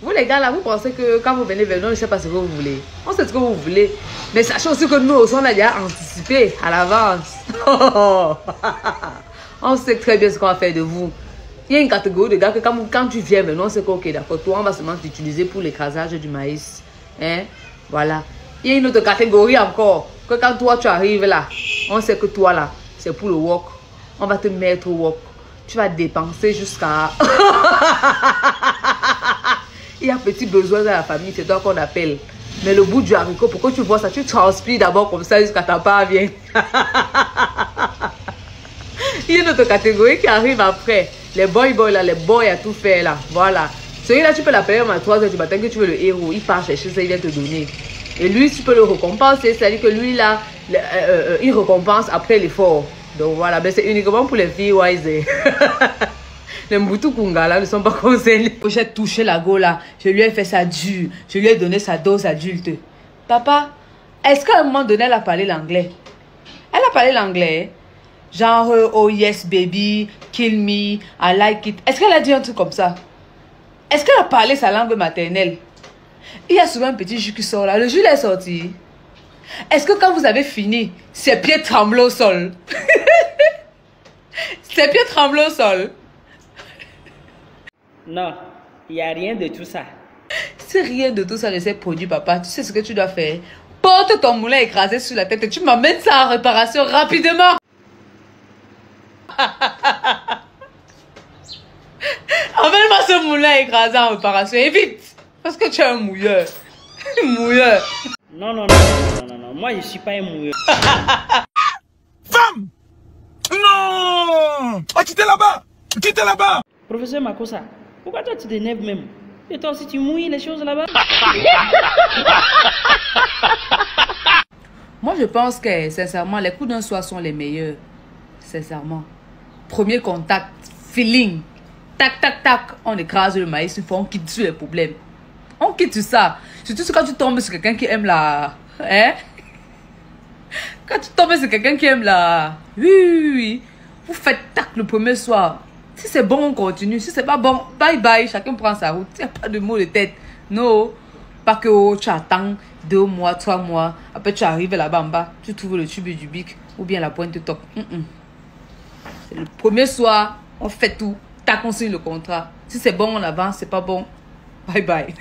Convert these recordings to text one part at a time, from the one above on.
Vous les gars là, vous pensez que quand vous venez vers nous, on ne sait pas ce que vous voulez. On sait ce que vous voulez. Mais sachez aussi que nous aussi, on a déjà anticipé à l'avance. On sait très bien ce qu'on va faire de vous. Il y a une catégorie de gars que quand tu viens vers nous, on sait que ok, d'accord, toi on va seulement t'utiliser pour l'écrasage du maïs. Hein? Voilà. Il y a une autre catégorie encore. Que quand toi tu arrives là, on sait que toi là, c'est pour le wok. On va te mettre au wok. Tu vas dépenser jusqu'à... Il y a petit besoin dans la famille, c'est toi qu'on appelle. Mais le bout du haricot, pourquoi tu vois ça? Tu transpires d'abord comme ça jusqu'à ta part vient. Il y a une autre catégorie qui arrive après. Les boys là, les boys à tout faire là. Voilà. Celui-là, tu peux l'appeler à 3 h du matin que tu veux le héros. Il part chercher ça, il vient te donner. Et lui, tu peux le récompenser. C'est-à-dire que lui là, il récompense après l'effort. Donc voilà, mais c'est uniquement pour les filles wise. Les Mbutu Kungala ne sont pas concernés. J'ai touché la go là, je lui ai fait ça dur, je lui ai donné sa dose adulte. Papa, est-ce qu'à un moment donné elle a parlé l'anglais? Elle a parlé l'anglais. Genre, oh yes baby, kill me, I like it. Est-ce qu'elle a dit un truc comme ça? Est-ce qu'elle a parlé sa langue maternelle? Il y a souvent un petit jus qui sort là, le jus est sorti. Est-ce que quand vous avez fini, ses pieds tremblent au sol? Ses pieds tremblent au sol? Non, il n'y a rien de tout ça. Si rien de tout ça ne s'est produit, papa, tu sais ce que tu dois faire? Porte ton moulin écrasé sur la tête et tu m'amènes ça en réparation rapidement. Emmène-moi ce moulin écrasé en réparation et vite. Parce que tu es un mouilleur. Mouilleur. Non, moi je ne suis pas un mouilleur. Femme! Non! Oh, quittez là-bas! Quittez là-bas! Professeur Makossa, pourquoi toi tu t'énerves même? Et toi aussi tu mouilles les choses là-bas? Moi je pense que sincèrement les coups d'un soir sont les meilleurs. Sincèrement. Premier contact, feeling. Tac, tac, tac. On écrase le maïs, une fois on quitte sur les problèmes. On quitte ça. Surtout quand tu tombes sur quelqu'un qui aime la... Hein? Quand tu tombes sur quelqu'un qui aime la... Oui. Vous faites tac le premier soir. Si c'est bon, on continue. Si c'est pas bon, bye bye. Chacun prend sa route. Il n'y a pas de mots de tête. Non. Pas que oh, tu attends 2 mois, 3 mois. Après, tu arrives là-bas en bas. Tu trouves le tube du bic ou bien la pointe de top. C'est le premier soir. On fait tout. Tac, on signe le contrat. Si c'est bon, on avance. C'est pas bon. Bye bye.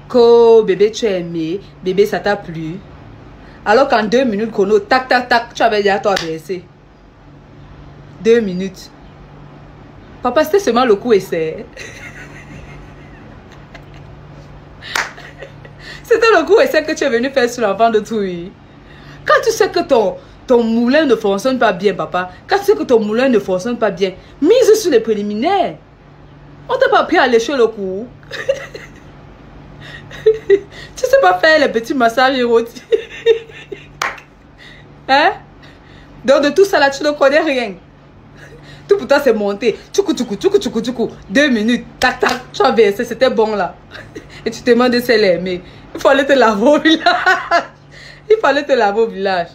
Que bébé tu as aimé, bébé ça t'a plu. Alors qu'en 2 minutes, chrono, tac tac tac, tu avais déjà toi blessé. 2 minutes. Papa, c'était seulement le coup essai. C'était le coup essai que tu es venu faire sur l'enfant de Touy. Quand tu sais que ton moulin ne fonctionne pas bien, papa, quand tu sais que ton moulin ne fonctionne pas bien, mise sur les préliminaires. On t'a pas pris à lécher le cou. Tu sais pas faire les petits massages érotiques. Hein? Donc de tout ça là, tu ne connais rien. Tout pour toi c'est monté. Tchoukou. 2 minutes. Tac tac. Tu as versé, c'était bon là. Et tu te demandes si elle aimée. Il fallait te laver au village. Il fallait te laver au village.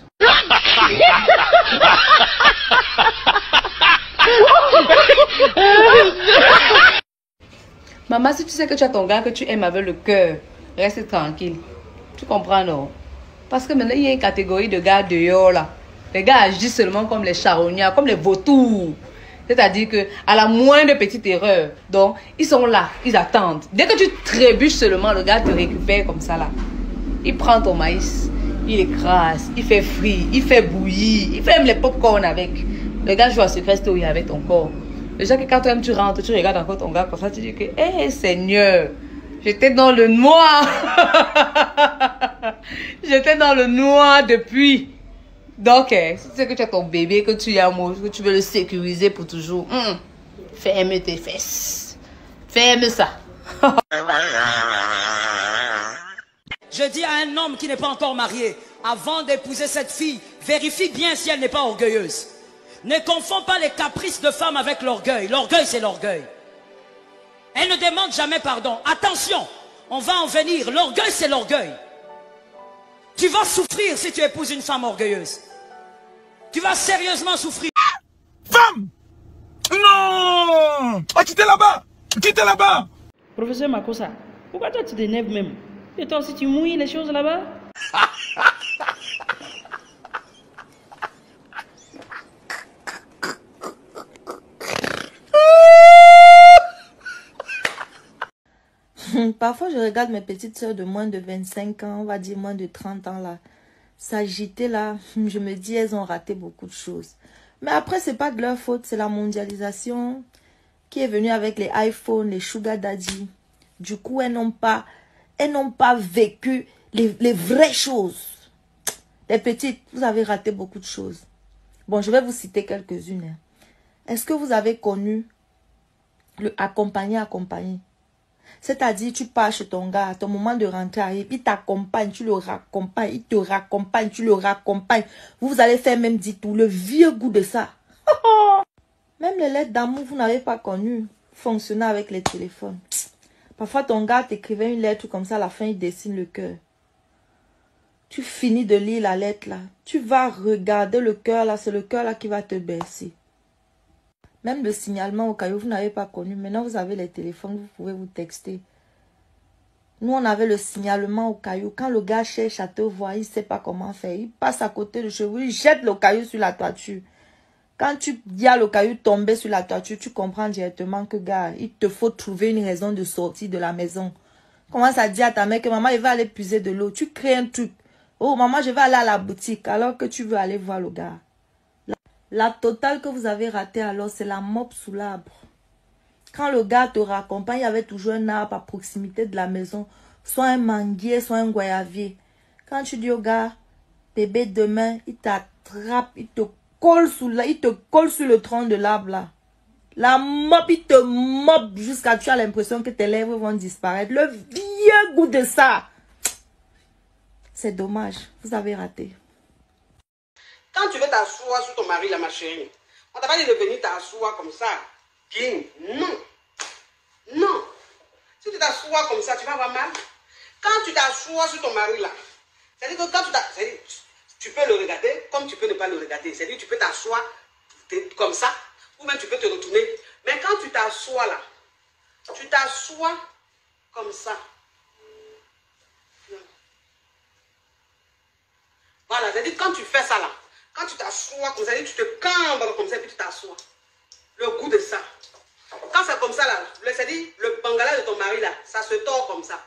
Maman, si tu sais que tu as ton gars que tu aimes avec le cœur, reste tranquille. Tu comprends, non? Parce que maintenant, il y a une catégorie de gars dehors, là. Les gars agissent seulement comme les charognards, comme les vautours. C'est-à-dire que à la moindre petite erreur, donc, ils sont là, ils attendent. Dès que tu trébuches seulement, le gars te récupère comme ça, là. Il prend ton maïs, il écrase, il fait frit, il fait bouillir, il fait même les pop-corn avec. Le gars joue à Secret Story avec ton corps. Déjà que quand toi-même tu rentres, tu regardes encore ton gars comme ça, tu dis que, hé Seigneur, j'étais dans le noir. J'étais dans le noir depuis. Donc, si tu sais que tu as ton bébé, que tu aimes, que tu veux le sécuriser pour toujours, ferme tes fesses. Ferme ça. Je dis à un homme qui n'est pas encore marié, avant d'épouser cette fille, vérifie bien si elle n'est pas orgueilleuse. Ne confonds pas les caprices de femme avec l'orgueil. L'orgueil, c'est l'orgueil. Elle ne demande jamais pardon. Attention, on va en venir. L'orgueil, c'est l'orgueil. Tu vas souffrir si tu épouses une femme orgueilleuse. Tu vas sérieusement souffrir. Femme! Non! Oh, quittez là-bas! Quittez là-bas! Professeur Makosa, pourquoi toi tu t'énerves même? Et toi aussi tu mouilles les choses là-bas? Parfois, je regarde mes petites soeurs de moins de 25 ans, on va dire moins de 30 ans là, s'agiter là. Je me dis, elles ont raté beaucoup de choses. Mais après, c'est pas de leur faute, c'est la mondialisation qui est venue avec les iPhones, les sugar daddy. Du coup, elles n'ont pas vécu les vraies choses. Les petites, vous avez raté beaucoup de choses. Bon, je vais vous citer quelques-unes. Est-ce que vous avez connu le accompagner? C'est-à-dire, tu pars chez ton gars, ton moment de rentrer arrive, il t'accompagne, tu le raccompagnes, il te raccompagne, tu le raccompagnes. Vous allez faire même dit tout, le vieux goût de ça. Même les lettres d'amour, vous n'avez pas connu fonctionner avec les téléphones. Parfois, ton gars t'écrivait une lettre comme ça, à la fin, il dessine le cœur. Tu finis de lire la lettre là. Tu vas regarder le cœur là, c'est le cœur là qui va te bercer. Même le signalement au caillou, vous n'avez pas connu. Maintenant, vous avez les téléphones, vous pouvez vous texter. Nous, on avait le signalement au caillou. Quand le gars cherche à te voir, il ne sait pas comment faire. Il passe à côté de chez vous, il jette le caillou sur la toiture. Quand tu dis à le caillou tomber sur la toiture, tu comprends directement que, gars, il te faut trouver une raison de sortir de la maison. Commence à dire à ta mère que maman, il va aller puiser de l'eau. Tu crées un truc. Oh, maman, je vais aller à la boutique alors que tu veux aller voir le gars. La totale que vous avez ratée alors, c'est la mop sous l'arbre. Quand le gars te raccompagne, il y avait toujours un arbre à proximité de la maison. Soit un manguier, soit un goyavier. Quand tu dis au gars, bébé, demain, il t'attrape, il te colle sur le tronc de l'arbre là. La mop, il te mop jusqu'à tu as l'impression que tes lèvres vont disparaître. Le vieux goût de ça. C'est dommage, vous avez raté. Quand tu veux t'asseoir sur ton mari, là, ma chérie, on t'a pas dit de venir t'asseoir comme ça. King, non. Non. Si tu t'assois comme ça, tu vas avoir mal. Quand tu t'assois sur ton mari, là, c'est-à-dire que quand tu peux le regarder comme tu peux ne pas le regarder. C'est-à-dire que tu peux t'asseoir comme ça, ou même tu peux te retourner. Mais quand tu t'assois là, tu t'assois comme ça. Voilà, c'est-à-dire quand tu fais ça là, quand tu t'assois comme ça, tu te cambres comme ça et puis tu t'assois. Le goût de ça. Quand c'est comme ça là, c'est-à-dire le bangala de ton mari là, ça se tord comme ça.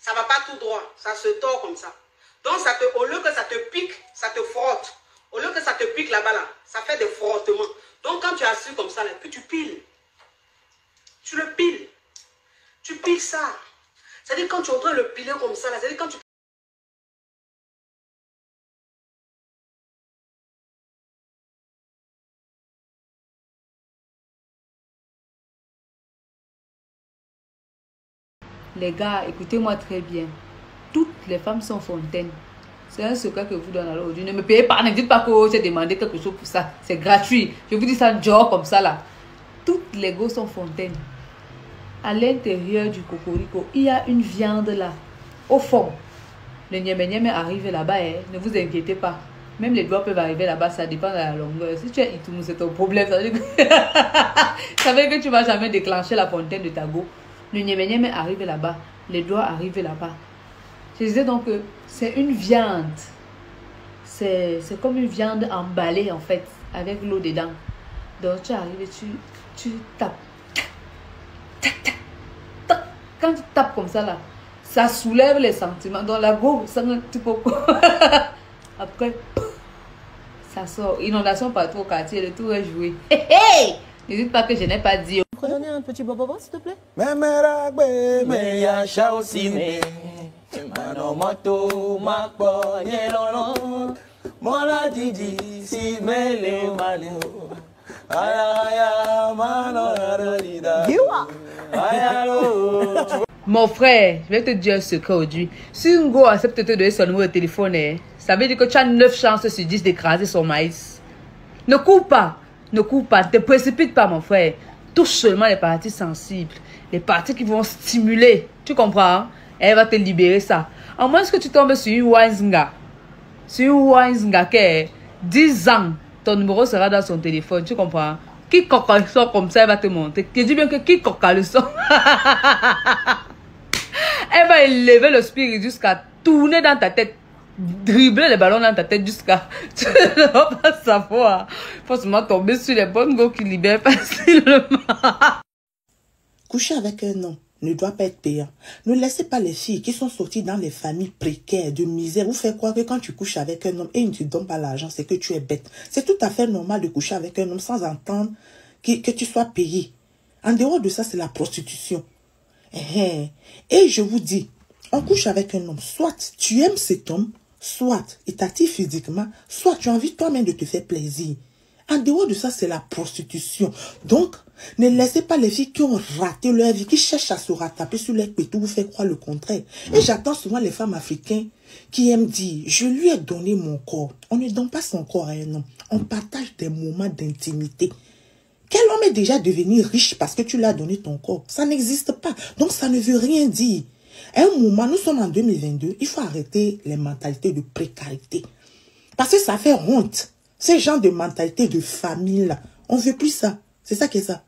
Ça ne va pas tout droit, ça se tord comme ça. Donc au lieu que ça te pique, ça te frotte. Au lieu que ça te pique là-bas là, ça fait des frottements. Donc quand tu es assis comme ça là, puis tu piles. Tu le piles. Tu piles ça. C'est-à-dire quand tu es en train de le piler comme ça là, c'est-à-dire quand tu... Les gars, écoutez-moi très bien. Toutes les femmes sont fontaines. C'est un secret que vous donne à l'aujourd'hui. Ne me payez pas, ne dites pas que j'ai demandé quelque chose pour ça. C'est gratuit. Je vous dis ça genre comme ça là. Toutes les go sont fontaines. À l'intérieur du cocorico, il y a une viande là. Au fond, le niémé arrive là-bas. Ne vous inquiétez pas. Même les doigts peuvent arriver là-bas, ça dépend de la longueur. Si tu es itou, c'est ton problème. Ça veut dire que tu ne vas jamais déclencher la fontaine de ta go. Le niémé arrive là-bas. Les doigts arrivent là-bas. Je disais donc que c'est une viande. C'est comme une viande emballée en fait, avec l'eau dedans. Donc tu arrives et tu tapes. Tac, tac, tac. Quand tu tapes comme ça là, ça soulève les sentiments. Dans la go, ça un petit peu. Après, ça sort. Inondation partout au quartier, le tout est joué. Hey, hey! N'hésite pas que je n'ai pas dit. Prenez un petit bobo, s'il te plaît. Mon frère, je vais te dire un secret aujourd'hui. Si un go accepte de te donner son numéro de téléphone, ça veut dire que tu as 9 chances sur 10 d'écraser son maïs. Ne cours pas. Ne cours pas, ne te précipite pas, mon frère. Touche seulement les parties sensibles. Les parties qui vont stimuler. Tu comprends? Elle va te libérer ça. À moins que tu tombes sur une Wisenga. Sur une Wisenga qui est 10 ans, ton numéro sera dans son téléphone. Tu comprends? Qui coca le sort comme ça, elle va te monter. Tu dis bien que qui coca le sort. Elle va élever le spirit jusqu'à tourner dans ta tête. Dribbler les ballons dans ta tête jusqu'à... Tu ne vas pas savoir. Il faut seulement tomber sur les bonnes go qui libèrent facilement. Coucher avec un homme ne doit pas être payant. Ne laissez pas les filles qui sont sorties dans les familles précaires, de misère, vous faire croire que quand tu couches avec un homme et il ne te donne pas l'argent, c'est que tu es bête. C'est tout à fait normal de coucher avec un homme sans entendre que tu sois payé. En dehors de ça, c'est la prostitution. Et je vous dis, on couche avec un homme, soit tu aimes cet homme, soit il t'attire physiquement, soit tu as envie toi-même de te faire plaisir. En dehors de ça, c'est la prostitution. Donc, ne laissez pas les filles qui ont raté leur vie, qui cherchent à se rattraper sur les pétous, vous faire croire le contraire. Et j'attends souvent les femmes africaines qui aiment dire, je lui ai donné mon corps. On ne donne pas son corps à un homme. On partage des moments d'intimité. Quel homme est déjà devenu riche parce que tu lui as donné ton corps? Ça n'existe pas. Donc, ça ne veut rien dire. À un moment, nous sommes en 2022, il faut arrêter les mentalités de précarité. Parce que ça fait honte. Ces gens de mentalité de famille-là, on ne veut plus ça. C'est ça qui est ça.